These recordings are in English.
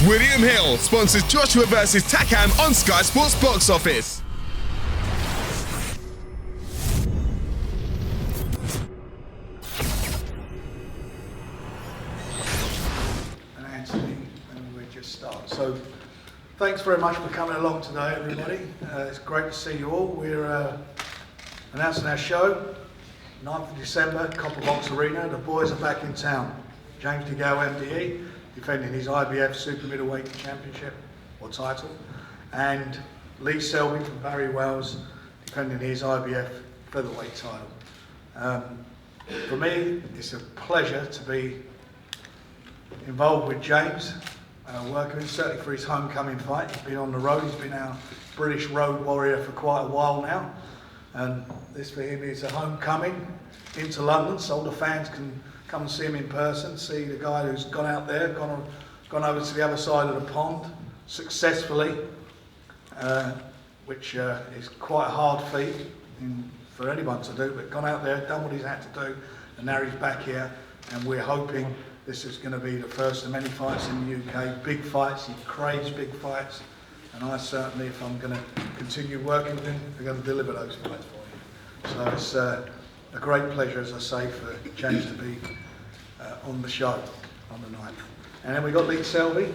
William Hill sponsors Joshua vs Takam on Sky Sports Box Office. And Anthony, and we just start. So, thanks very much for coming along today, everybody. It's great to see you all. We're announcing our show, 9th of December, Copper Box Arena. The boys are back in town. James DeGALE, MDE, defending his IBF Super Middleweight Championship or title, and Lee Selby from Barry Wells defending his IBF Featherweight title. For me, it's a pleasure to be involved with James, working with him, certainly for his homecoming fight. He's been on the road, he's been our British road warrior for quite a while now, and this for him is a homecoming into London, so all the fans can come and see him in person, see the guy who's gone out there, gone over to the other side of the pond successfully, which is quite a hard feat for anyone to do, but gone out there, done what he's had to do, and now he's back here, and we're hoping this is going to be the first of many fights in the UK, big fights. He craves big fights, and I certainly, if I'm going to continue working with him, we're going to deliver those fights for him. So it's a great pleasure, as I say, for James to be on the show on the 9th. And then we got Lee Selby,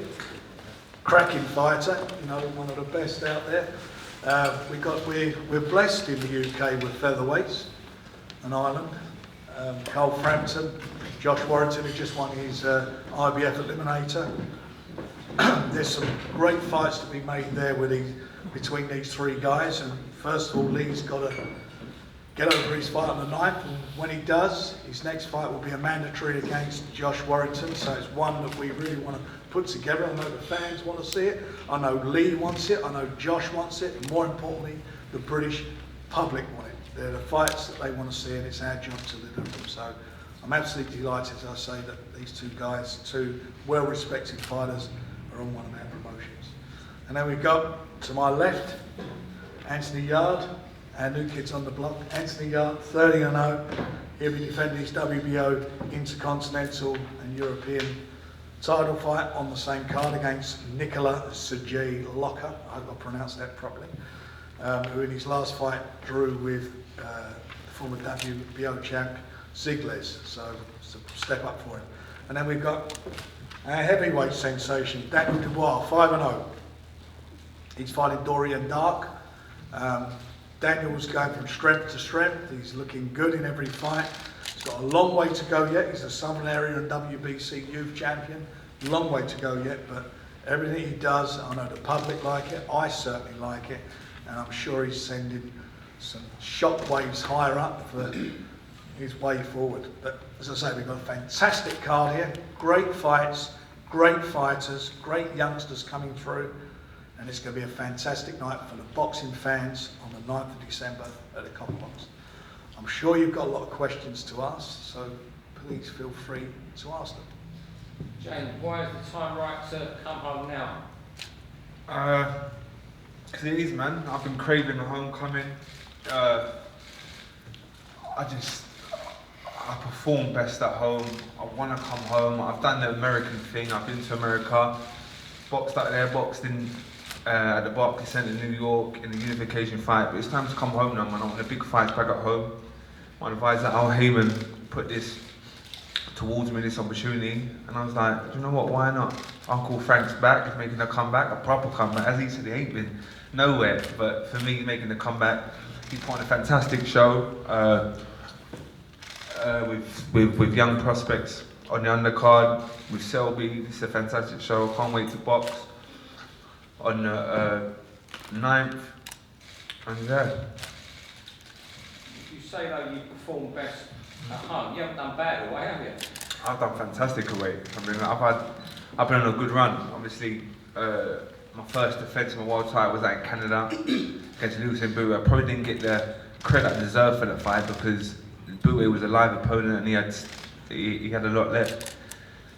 cracking fighter, you know, one of the best out there. We're blessed in the UK with featherweights and Ireland. Cole Frampton, Josh Warrington, who just won his IBF Eliminator. There's some great fights to be made there between these three guys. And first of all, Lee's got to get over his fight on the 9th, and when he does, his next fight will be a mandatory against Josh Warrington, so it's one that we really want to put together. I know the fans want to see it, I know Lee wants it, I know Josh wants it, and more importantly, the British public want it. They're the fights that they want to see, and it's our job to deliver them. So I'm absolutely delighted, as I say, that these two guys, two well-respected fighters, are on one of our promotions. And then we've got, to my left, Anthony Yard, our new kids on the block. Anthony Yard, 30-0. He'll be defending his WBO Intercontinental and European title fight on the same card against Nicola Sergei Locker, I hope I pronounced that properly, who in his last fight drew with former WBO champ Ziegles, so it's a step up for him. And then we've got our heavyweight sensation, Daniel Dubois, 5-0. He's fighting Dorian Dark. Daniel's going from strength to strength. He's looking good in every fight. He's got a long way to go yet. He's a Southern Area and WBC youth champion. Long way to go yet, but everything he does, I know the public like it, I certainly like it, and I'm sure he's sending some shockwaves higher up for his way forward. But as I say, we've got a fantastic card here, great fights, great fighters, great youngsters coming through, and it's going to be a fantastic night for the boxing fans on the 9th of December at the Copper Box. I'm sure you've got a lot of questions to ask, so please feel free to ask them. James, why is the time right to come home now? Because it is, man. I've been craving a homecoming. I perform best at home. I want to come home. I've done the American thing. I've been to America, boxed out there, boxed in at the Barclays Center in New York in the unification fight. But it's time to come home now, man. I want a big fight back at home. My advisor, Al Heyman, put this towards me, this opportunity, and I was like, do you know what, why not? Uncle Frank's back, he's making a comeback, a proper comeback. As he said, he ain't been nowhere, but for me, making a comeback, he's put on a fantastic show with young prospects on the undercard, with Selby. This is a fantastic show, can't wait to box on the 9th, and yeah. You say though you perform best at home. You haven't done bad away, have you? I've done fantastic away. I mean, I've been on a good run. Obviously, my first defence of my world title was out in Canada against Lewis and Boué. I probably didn't get the credit I deserved for that fight because Boué was a live opponent and he had a lot left.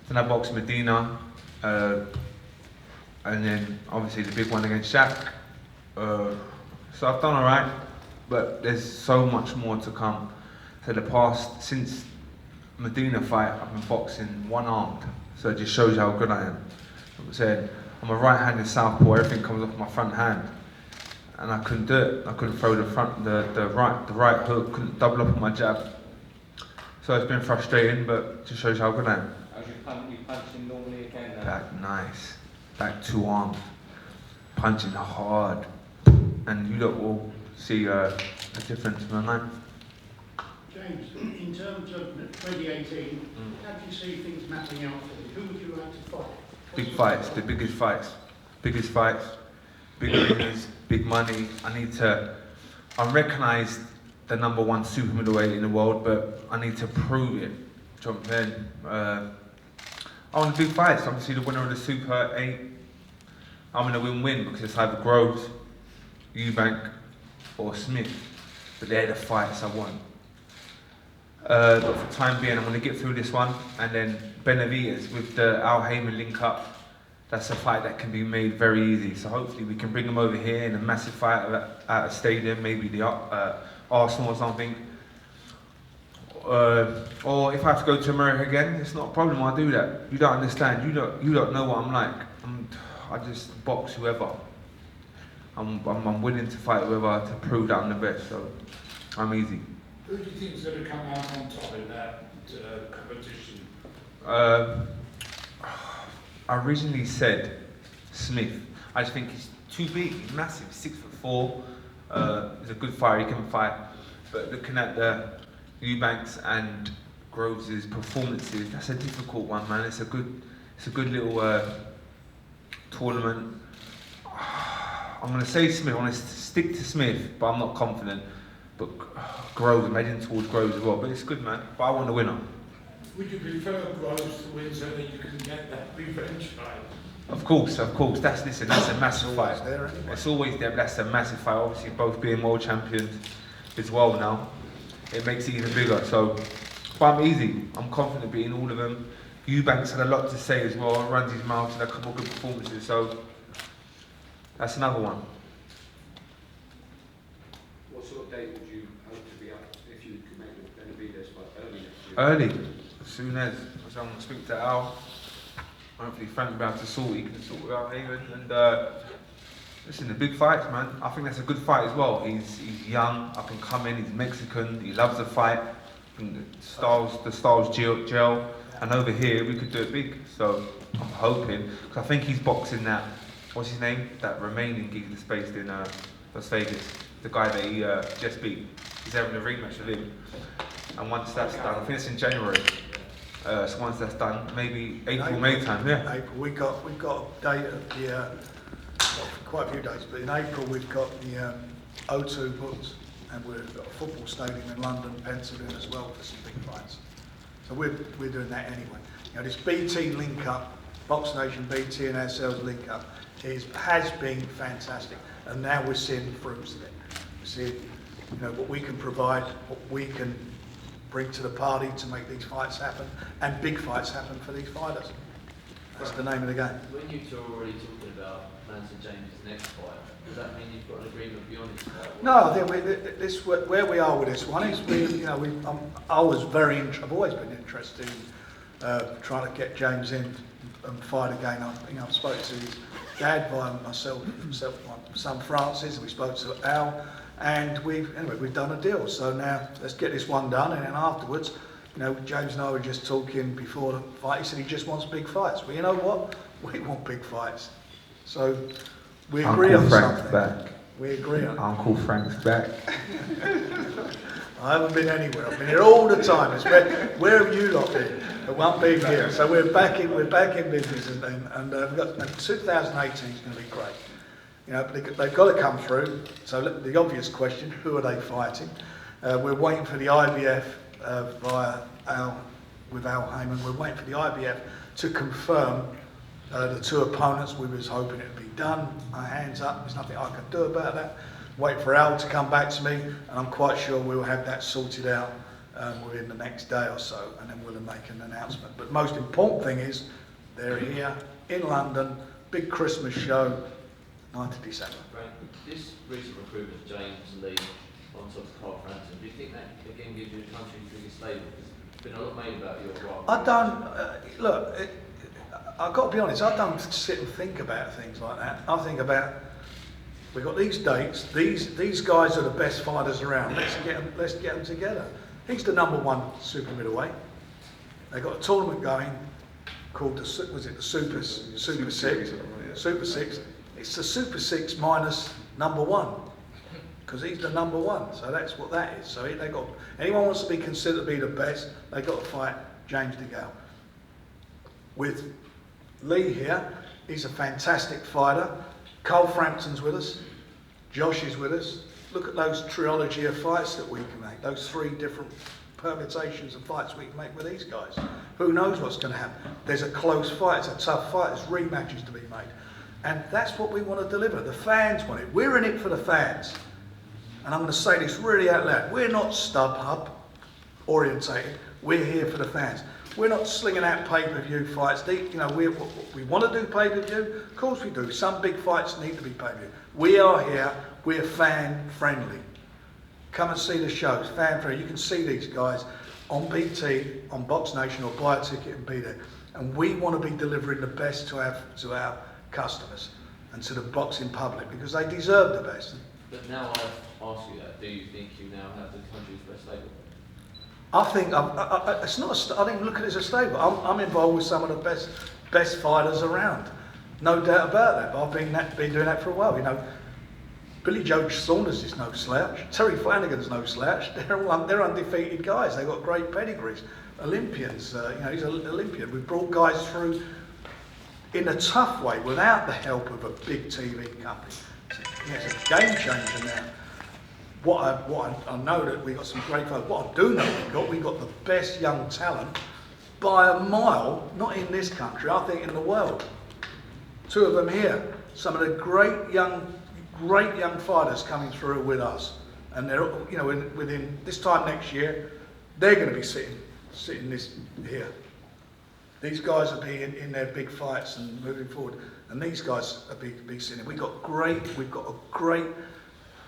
Then I boxed Medina, and then obviously the big one against Shaq. So I've done alright, but there's so much more to come. So since Medina fight, I've been boxing one-armed, so it just shows you how good I am. I'm saying, I'm a right-handed southpaw, everything comes off my front hand. And I couldn't do it. I couldn't throw the right hook, couldn't double up on my jab. So it's been frustrating, but just shows you how good I am. How's your punch? You punching normally again now? Back nice, back 2 arms, punching hard. And you lot will see a difference in the night. James, in terms of 2018, how do you see things mapping out for you? Who would you like to fight? Big fights, the biggest fights, big arenas, big money. I'm recognised the #1 super middleweight in the world, but I need to prove it. Do you know what I'm saying? I want big fights. I want to see the winner of the Super 8. I'm going to win because it's either Groves, Eubank or Smith. But they're the fights I want. But for the time being, I'm going to get through this one, and then Benavidez with the Al Heyman link up. That's a fight that can be made very easy. So hopefully we can bring them over here in a massive fight at a stadium, maybe the Arsenal or something. Or if I have to go to America again, it's not a problem. I'll do that. You don't understand. You don't know what I'm like. I just box whoever. I'm willing to fight whoever to prove that I'm the best. So I'm easy. Who do you think is going to come out on top in that competition? I originally said Smith. I just think he's too big, he's massive, 6'4". He's a good fighter, he can fight. But looking at the Eubanks and Groves' performances, that's a difficult one, man. It's a good little tournament. I'm going to say Smith. I want to stick to Smith, but I'm not confident. But Groves, I'm heading towards Groves as well. But it's good, man. But I want the winner. Would you prefer Groves to win so that you can get that revenge fight? Of course. That's a massive fight. There anyway. It's always there, but that's a massive fight. Obviously, both being world champions as well now, it makes it even bigger. So, but I'm easy. I'm confident beating all of them. Eubanks had a lot to say as well. Runs his mouth and a couple of good performances. So, that's another one. What sort of date would you hope to be up if you could make the Benavidez fight early next year? Early, as soon as. So I'm going to speak to Al. Hopefully Frank will be able to sort it. He can sort it out here. And listen, the big fights, man. I think that's a good fight as well. He's young, up and coming. He's Mexican. He loves the fight. The styles gel. And over here, we could do it big. So I'm hoping, because I think he's boxing that. What's his name? That Romanian geek that's based in Las Vegas. The guy that he just beat. He's having a rematch with him. And once that's done, I think it's in January. So once that's done, maybe April, May time, yeah. April, we've got a date of the, quite a few dates, but in April we've got the O2 booked, and we've got a football stadium in London, penciled in as well for some big fights. So we're doing that anyway. You know, this BT link up, BoxNation BT and ourselves link up, has been fantastic, and now we're seeing the fruits of it. We're seeing, what we can provide, what we can bring to the party to make these fights happen, and big fights happen for these fighters. That's the name of the game. When you two are already talking about Lance and James' next fight, does that mean you've got an agreement beyond this fight? No, I think where we are with this one is I've always been interested in trying to get James in and fight again. I spoke to his dad via myself, my son Francis, and we spoke to Al, and we've done a deal. So now let's get this one done, and then afterwards, James and I were just talking before the fight. He said he just wants big fights. Well, you know what? We want big fights. So we agree on something. Back. We agree on. Uncle Frank's back. I haven't been anywhere. I've been here all the time. It's where have you lot been? It won't be here. So we're back in business, and we've got 2018 is going to be great. But they've got to come through. So the obvious question: who are they fighting? We're waiting for the IBF via Al Heyman. We're waiting for the IBF to confirm the two opponents. We was hoping it would be done. My hands up. There's nothing I can do about that. Wait for Al to come back to me, and I'm quite sure we'll have that sorted out within the next day or so, and then we'll make an announcement. But most important thing is they're here in London, big Christmas show, 9th of December. Frank, this recent recruitment, James Lee, on top of Carl Frampton, do you think that again gives you the country's biggest label? Because there's been a lot made about your role. I don't look. I've got to be honest, I don't sit and think about things like that. I think about, we've got these dates, these guys are the best fighters around, let's get them together. He's the #1 super middleweight. They've got a tournament going called the Super 6? Super 6. It's the Super 6 minus #1, because he's the #1, so that's what that is. So they got, anyone wants to be considered to be the best, they've got to fight James DeGALE. With Lee here, he's a fantastic fighter. Cole Frampton's with us. Josh is with us. Look at those trilogy of fights that we can make, those 3 different permutations of fights we can make with these guys. Who knows what's going to happen? There's a close fight, it's a tough fight, there's rematches to be made. And that's what we want to deliver. The fans want it. We're in it for the fans. And I'm going to say this really out loud. We're not StubHub orientated. We're here for the fans. We're not slinging out pay-per-view fights. You know, we want to do pay-per-view. Of course we do. Some big fights need to be pay-per-view. We are here. We're fan-friendly. Come and see the shows. Fan-friendly. You can see these guys on BT, on BoxNation, or buy a ticket and be there. And we want to be delivering the best to our customers and to the boxing public, because they deserve the best. But now I ask you that, do you think you now have the country's best stable? I think it's not. I don't even look at it as a stable. I'm involved with some of the best fighters around, no doubt about that. But I've been doing that for a while. You know, Billy Joe Saunders is no slouch. Terry Flanagan's no slouch. They're undefeated guys. They've got great pedigrees. Olympians. You know, he's an Olympian. We've brought guys through in a tough way without the help of a big TV company. It's a game changer now. What I know that we've got some great folks. What I do know we've got the best young talent by a mile, not in this country, I think in the world. 2 of them here. Some of the great young fighters coming through with us. And they're, you know, within this time next year, they're going to be sitting this here. These guys will be in their big fights and moving forward. And these guys will be sitting. We've got a great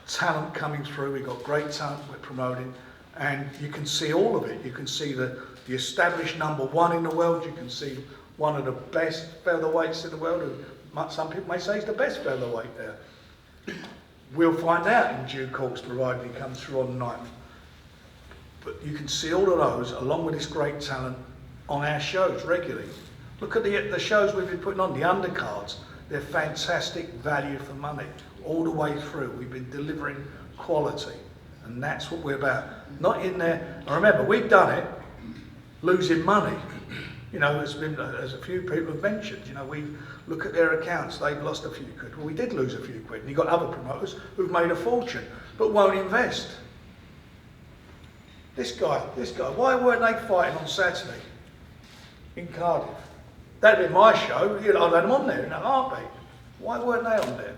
talent coming through. We've got great talent we're promoting, and you can see all of it. You can see the established #1 in the world. You can see one of the best featherweights in the world. Some people may say he's the best featherweight there. We'll find out in due course, provided he comes through on the 9th. But you can see all of those, along with this great talent, on our shows regularly. Look at the shows we've been putting on, the undercards. They're fantastic value for money. All the way through, we've been delivering quality, and that's what we're about. Not in there. And remember, we've done it losing money. You know, as a few people have mentioned. You know, we look at their accounts; they've lost a few quid. Well, we did lose a few quid, and you got other promoters who've made a fortune but won't invest. This guy. Why weren't they fighting on Saturday in Cardiff? That'd been my show. I'd had them on there in a heartbeat. Why weren't they on there?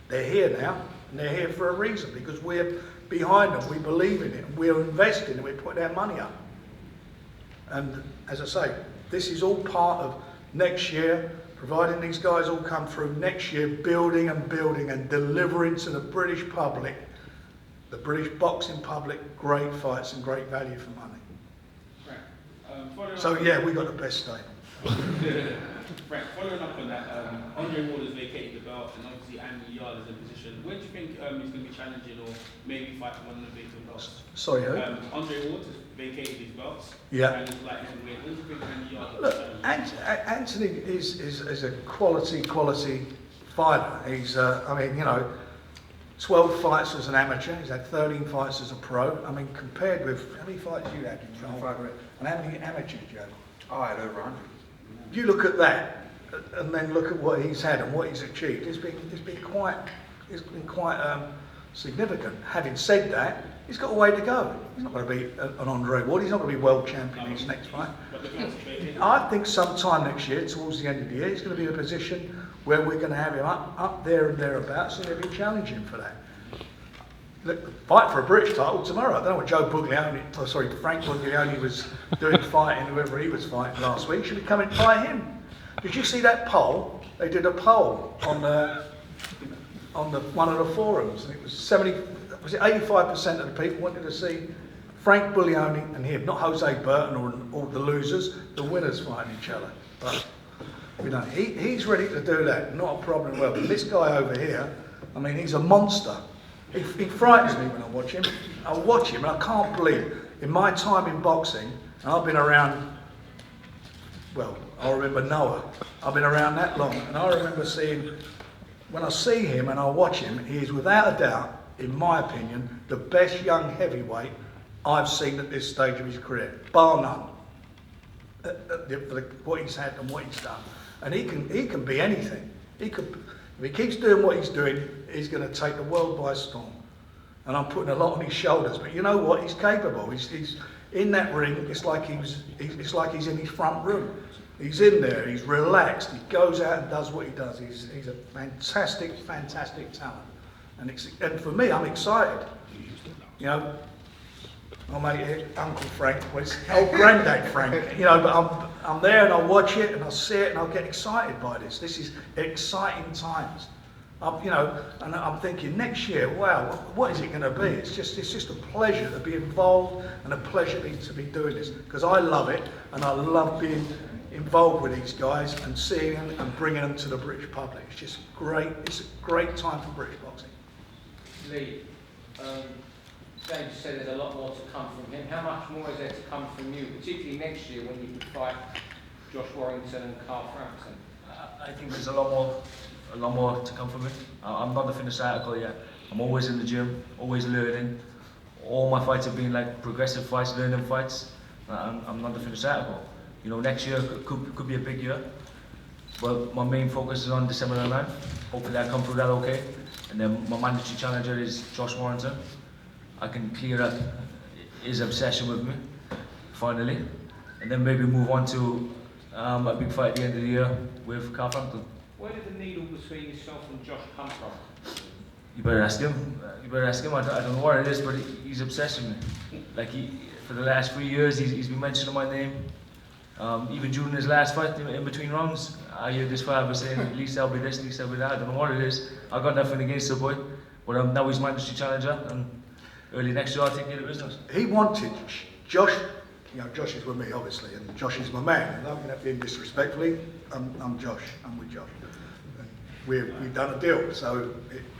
They're here now, and they're here for a reason, because we're behind them, we believe in it, and we're investing, and we're putting our money up. And as I say, this is all part of next year, providing these guys all come through next year, building and delivering to the British public, the British boxing public, great fights and great value for money. Right. So yeah, we got the best stable. Right, following up on that, Andre Ward has vacated the belt, and obviously Andy Yard is in position. Where do you think he's going to be challenging, or maybe fight for one of the vacant belts? Sorry, who? Andre Ward has vacated his belts. Yeah. And he's like, where do you think Andy Yard Look, is challenging? Anthony is a quality fighter. He's, I mean, you know, 12 fights as an amateur. He's had 13 fights as a pro. I mean, compared with, how many fights you had? And how many amateurs you had? I had over 100. You look at that, and then look at what he's had and what he's achieved. It's been quite significant. Having said that, he's got a way to go. He's not going to be an Andre Ward. He's not going to be world champion in his next fight. I think sometime next year, towards the end of the year, he's going to be in a position where we're going to have him up there and thereabouts, and he'll be challenging for that. Look, fight for a British title tomorrow. I don't know what Frank Buglioni was doing fighting whoever he was fighting last week. Should be coming to fight him. Did you see that poll? They did a poll on one of the forums, and it was 85% of the people wanted to see Frank Buglioni and him, not Jose Burton or all the losers, the winners fighting each other. But You know, he's ready to do that, not a problem. Well, but this guy over here, I mean, he's a monster. He frightens me when I watch him. I watch him and I can't believe, in my time in boxing, and I've been around, well, I remember Noah. I've been around that long, and I remember seeing, when I see him and I watch him, he is without a doubt, in my opinion, the best young heavyweight I've seen at this stage of his career, bar none. For what he's had and what he's done. And he can be anything. If he keeps doing what he's doing, he's going to take the world by storm. And I'm putting a lot on his shoulders. But you know what? He's capable. He's in that ring. It's like he's in his front room. He's in there. He's relaxed. He goes out and does what he does. He's a fantastic, fantastic talent. And for me, I'm excited. You know, my mate Uncle Frank, well, it's old Grandad Frank. You know, but I'm there and I watch it and I see it and I get excited by this. This is exciting times. You know, and I'm thinking next year, wow, what is it going to be? It's just a pleasure to be involved and a pleasure to be doing this, because I love it and I love being involved with these guys and seeing them and bringing them to the British public. It's just great. It's a great time for British boxing. Lee, James said there's a lot more to come from him. How much more is there to come from you, particularly next year when you can fight Josh Warrington and Carl Frampton? I think there's a lot more to come from me. I'm not the finished article yet. I'm always in the gym, always learning. All my fights have been like progressive fights, learning fights. I'm not the finished article. You know, next year could be a big year. But my main focus is on December 9th. Hopefully I come through that okay. And then my mandatory challenger is Josh Warrington. I can clear up his obsession with me, finally. And then maybe move on to a big fight at the end of the year with Carl Frampton. Where did the needle between yourself and Josh come from? You better ask him. I don't know what it is, but he's obsessed with me. Like for the last 3 years, he's been mentioning my name. Even during his last fight, in between rounds, I hear this father saying, "At least I'll be this, at least I'll be that." I don't know what it is. I got nothing against the boy, but now he's mandatory challenger, and early next year I'll take care of business. He wanted Josh. You know, Josh is with me, obviously, and Josh is my man. And I'm not being disrespectfully. I'm Josh. I'm with Josh. We've done a deal, so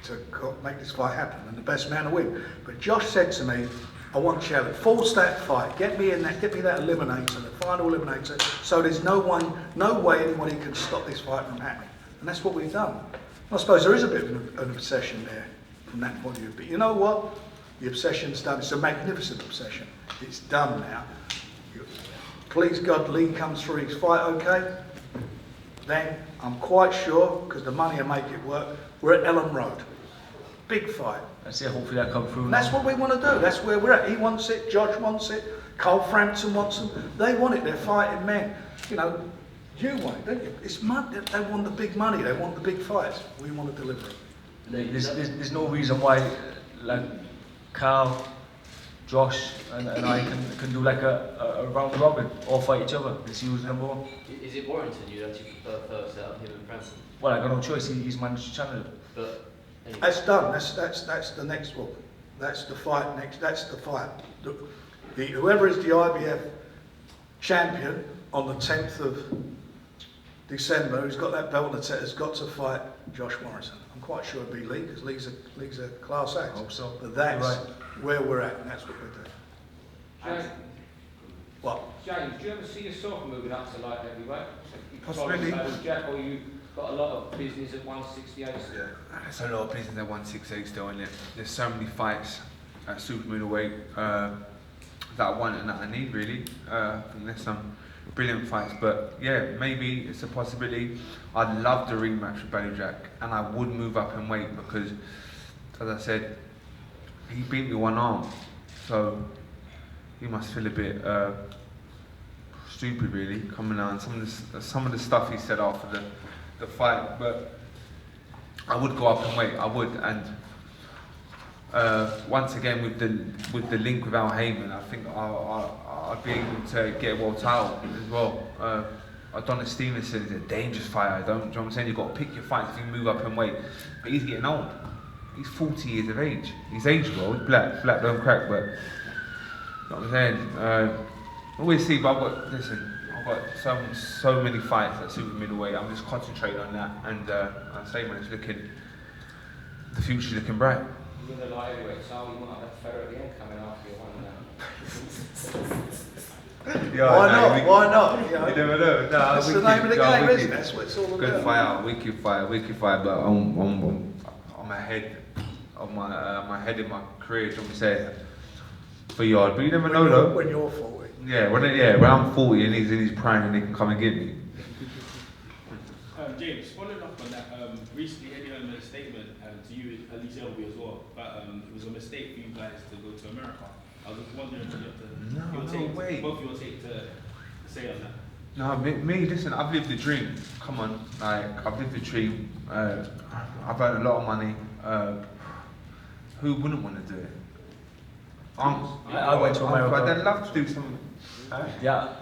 to make this fight happen, and the best man to win. But Josh said to me, "I want challenge, full stack fight. Get me in that. Get me that eliminator, the final eliminator. So there's no way anybody can stop this fight from happening." And that's what we've done. I suppose there is a bit of an obsession there from that point of view. But you know what? The obsession's done. It's a magnificent obsession. It's done now. Please God, Lee comes through his fight okay. Then I'm quite sure, because the money will make it work, we're at Ellen Road. Big fight. I say hopefully I come through. And that's what we want to do. That's where we're at. He wants it. Josh wants it. Carl Frampton wants them. They want it. They're fighting men. You know, you want it, don't you? It's money. They want the big money. They want the big fights. We want to deliver it. There's no reason why, like Carl, Josh, and I can do like a round robin, all fight each other. Let's use number one. Is it Warrington you actually prefer first out of him and Frampton? Well, I got no choice. He's mandatory challenger. But anyway. That's done. That's the next one. That's the fight next. That's the fight. Whoever is the IBF champion on the 10th of December, who's got that belt on the set, has got to fight Josh Warrington. I'm quite sure it'll be Lee, because Lee's a class act. I hope so. But that's right. where we're at, and that's what we're doing. James, What? James, do you ever see yourself moving up to light heavyweight? Possibly. Jack, or you've got a lot of business at 168 still? There's a lot of business at 168 still, and there's so many fights at super middleweight that I want and that I need, really. I think there's some brilliant fights, but yeah, maybe it's a possibility. I'd love the rematch with Belly Jack, and I would move up in weight because, as I said, he beat me one arm, so he must feel a bit stupid, really, coming out. Some of the stuff he said after the fight, but I would go up in weight. I would, and once again with the link with Al Heyman, I think I'd be able to get a world title as well. Adonis Stevenson is a dangerous fighter. Do you know what I'm saying? You've got to pick your fights if you move up in weight. But he's getting old. He's 40 years of age. He's aged well. He's black don't crack. But you know what I'm saying? We'll see. But listen, I'll got so many fights at super middleweight. I'm just concentrating on that, and I say, man, the future's looking bright. You're the lightweight, so you might have that Ferrer at the end coming after you one now. Yeah, Why no, not? Why not? You know? You never know. No, That's the name of the game, isn't it? That's what it's all about. Good fight, wicked fight. But on my head, my head in my career, do you want me to say for yard? But you never know though. When you're 40. Yeah, when I'm 40 and he's in his prime and he can come and get me. James, following up on that, recently Eddie Hearn made a statement to you, at least SELBY as well, but it was a mistake for you guys to go to America. I was just wondering if you have both your take to say on that. No, me, listen, I've lived the dream. Come on, like, I've lived the dream. I've earned a lot of money. Who wouldn't want to do it? I went to America. I'd love to do something. Yeah.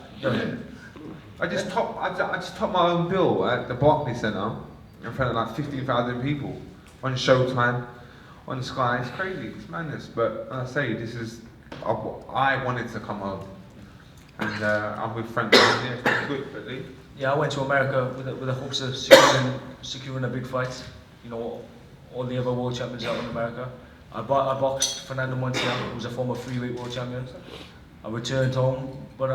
I just topped my own bill at the Barclays Centre in front of like 15,000 people on Showtime, on Sky. It's crazy, it's madness. But I say, I wanted to come home, and I'm with Frank. Yeah, it's good, but Lee. Yeah, I went to America with the hopes of securing a big fight. You know, all the other world champions out in America. I boxed Fernando Montiel, who was a former freeweight world champion. I returned home, but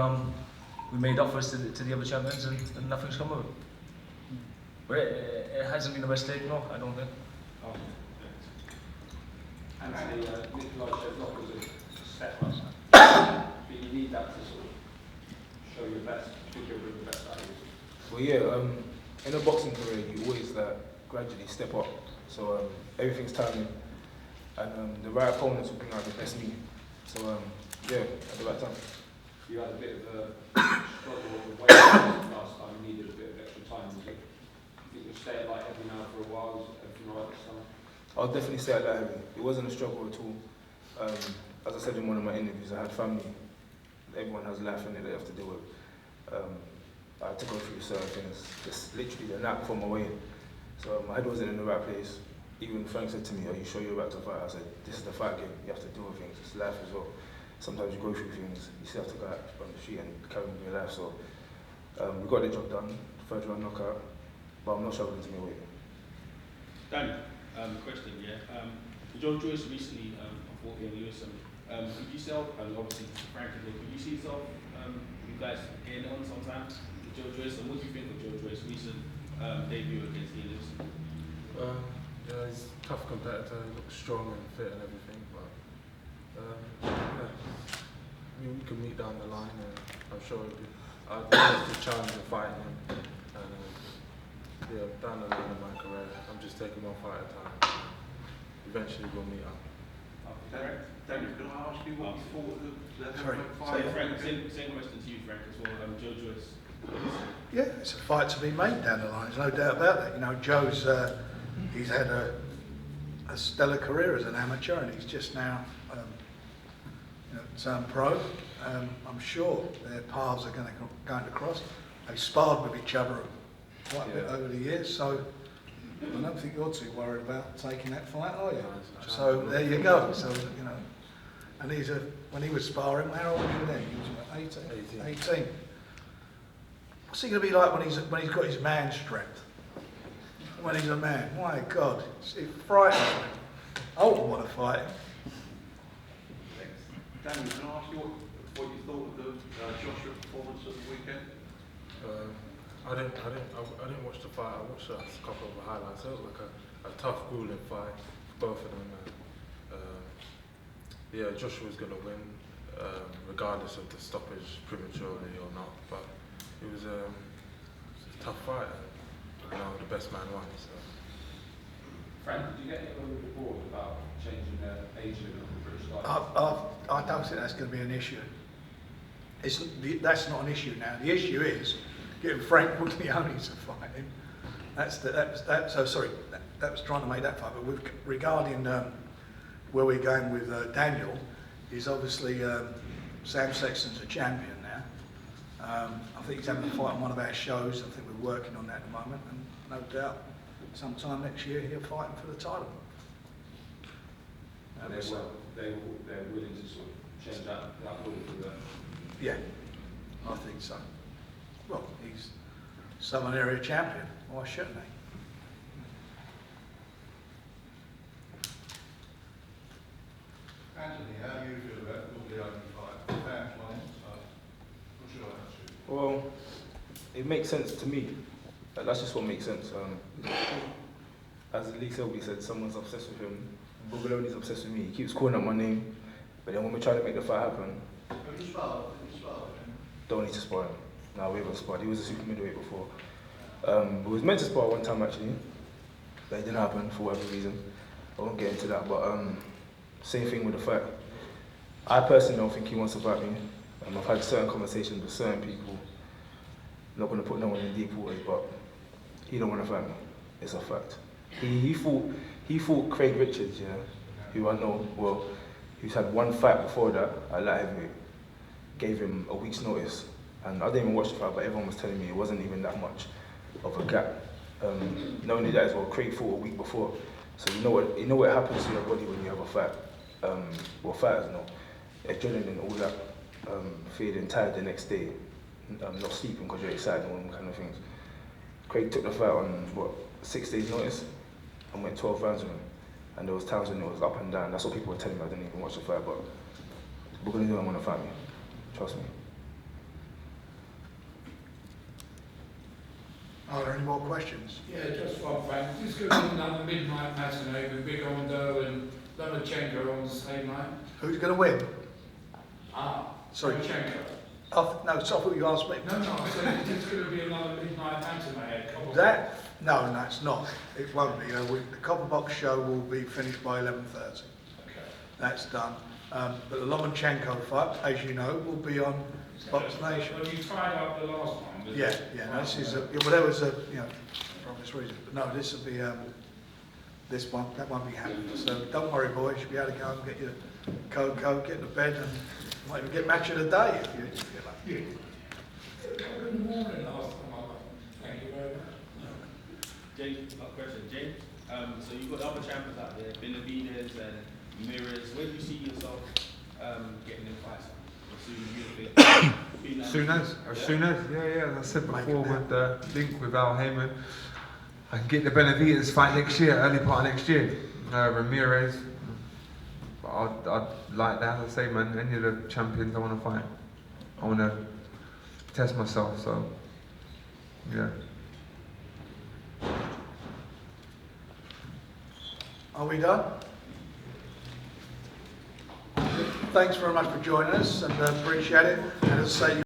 we made offers to the other champions, and nothing's come of it. But it hasn't been a mistake, no, I don't think. Oh, Anthony, Nikolai Shevlov was a step up. But you need that to sort of show your best, particularly with the best values. Well, yeah, in a boxing career, you always gradually step up. So everything's timing, and the right opponents will bring out the best me. So yeah, at the right time. You had a bit of a struggle with weight last time. You needed a bit of extra time. Was it? You think you'll stay at light heavy now for a while? Is everything right this summer? I'll definitely stay at light heavy. It wasn't a struggle at all. As I said in one of my interviews, I had family. Everyone has life in it they have to deal with. I had to go through certain things, just literally a night before my weigh-in. So my head wasn't in the right place. Even Frank said to me, "Are you sure you're about to fight?" I said, "This is the fight game. You have to deal with things. It's life as well. Sometimes you go through things. You still have to go out on the street and carry on with your life." So we got the job done. Third round knockout, but I'm not struggling to my weight. Dan, question, yeah. Joe Joyce recently fought Ian Lewis. Could you see, and obviously Frank as well, could you see yourself, you guys getting on sometime with Joe Joyce? And what do you think of Joe Joyce's recent debut against Ian Lewis? Yeah, he's a tough competitor, he looks strong and fit and everything, but yeah. I mean, we can meet down the line and I'm sure I'd love to challenge and fight him. And yeah, down the line in my career, I'm just taking one fight at a time. Eventually we'll meet up. Daniel, can I ask you what you thought of the Sorry, Frank, same question to you, Frank, as well. Joe Joyce. Yeah, it's a fight to be made down the line. There's no doubt about that. You know, Joe's he's had a stellar career as an amateur, and he's just now turned pro. I'm sure their paths are going to cross. They sparred with each other quite a bit over the years, so I don't think you're too worried about taking that fight, are you? So there you go. So and when he was sparring, how old was he then? He was 18. What's he going to be like when he's got his man strength? When he's a man, my God, it frightens me. I wouldn't want to fight him. Daniel, can I ask you what you thought of the Joshua performance of the weekend? I didn't watch the fight. I watched a couple of the highlights. It was like a tough, grueling fight for both of them. Yeah, Joshua was going to win, regardless of the stoppage prematurely or not. But it was a tough fight. And, the best man won. So. Frank, did you get any on the board about changing the age limit of the British Light? I don't think that's going to be an issue. That's not an issue now. The issue is getting Frank Puglioni to fight him. That was trying to make that fight. But regarding where we're going with Daniel, is obviously Sam Sexton's a champion now. I think he's having a fight on one of our shows. I think we're working on that at the moment, and no doubt sometime next year he'll fight for the title. And they're willing to sort of change that order for the... Yeah, I think so. well, he's Southern Area champion. Why shouldn't he? Anthony, how do you feel about the open fight? Fans want it, so what's your attitude? Well, it makes sense to me. That's just what makes sense. As SELBY said, someone's obsessed with him. Bogaloni's obsessed with me. He keeps calling out my name, but then when we're trying to make the fight happen, Have you sparred? don't need to spar him. No, we haven't sparred. He was a super middleweight before. We was meant to spar one time actually, but it didn't happen for whatever reason. I won't get into that, but same thing with the fight. I personally don't think he wants to fight me. I've had certain conversations with certain people. I'm not going to put no one in deep waters, but he don't want to fight me. It's a fact. He fought Craig Richards, yeah, who I know well. He's had one fight before that at light heavyweight. Gave him a week's notice, and I didn't even watch the fight, but everyone was telling me it wasn't even that much of a gap. Not only that as well, Craig fought a week before, so you know what happens to your body when you have a fight. Well, fighters know, adrenaline and all that, feeling tired the next day, not sleeping because you're excited and all them kind of things. Craig took the fight on, 6 days notice, and went 12 rounds with him. And there was times when it was up and down. That's what people were telling me. I didn't even watch the fight, but Boogaloo don't want to fight me. Trust me. Are there any more questions? Yeah, just one thing. This could be another midnight matinee with Big Ondo and Lomachenko on the same night. Who's going to win? Sorry. Lomachenko. Oh, no, so I thought you asked me. No, I said it's going to be another midnight matinee at Cobblebox. That? No, it's not. It won't be. The Copper Box show will be finished by 11:30. Okay. That's done. But the Lomachenko fight, as you know, will be on BoxNation. Well, you tried out the last one. Was Yeah, it? yeah. This is well, there was a for obvious reason. But no, this will be this one. That won't be happening. So don't worry, boys. You'll be able to go and get your cocoa, get to bed, and might even get match of the day if you like. Yeah. In the morning last time. Thank you very much. James, got a question. James, so you've got other champions out there, Benavides and Mirrors. Where do you see yourself getting in fights? As soon as, as I said before with the link with Al Heyman, I can get the Benavides fight next year, early part of next year. Ramirez, I'd like that, as I say, man, any of the champions I want to fight. I want to test myself, so, yeah. Are we done? Thanks very much for joining us, and appreciate it. And as I say,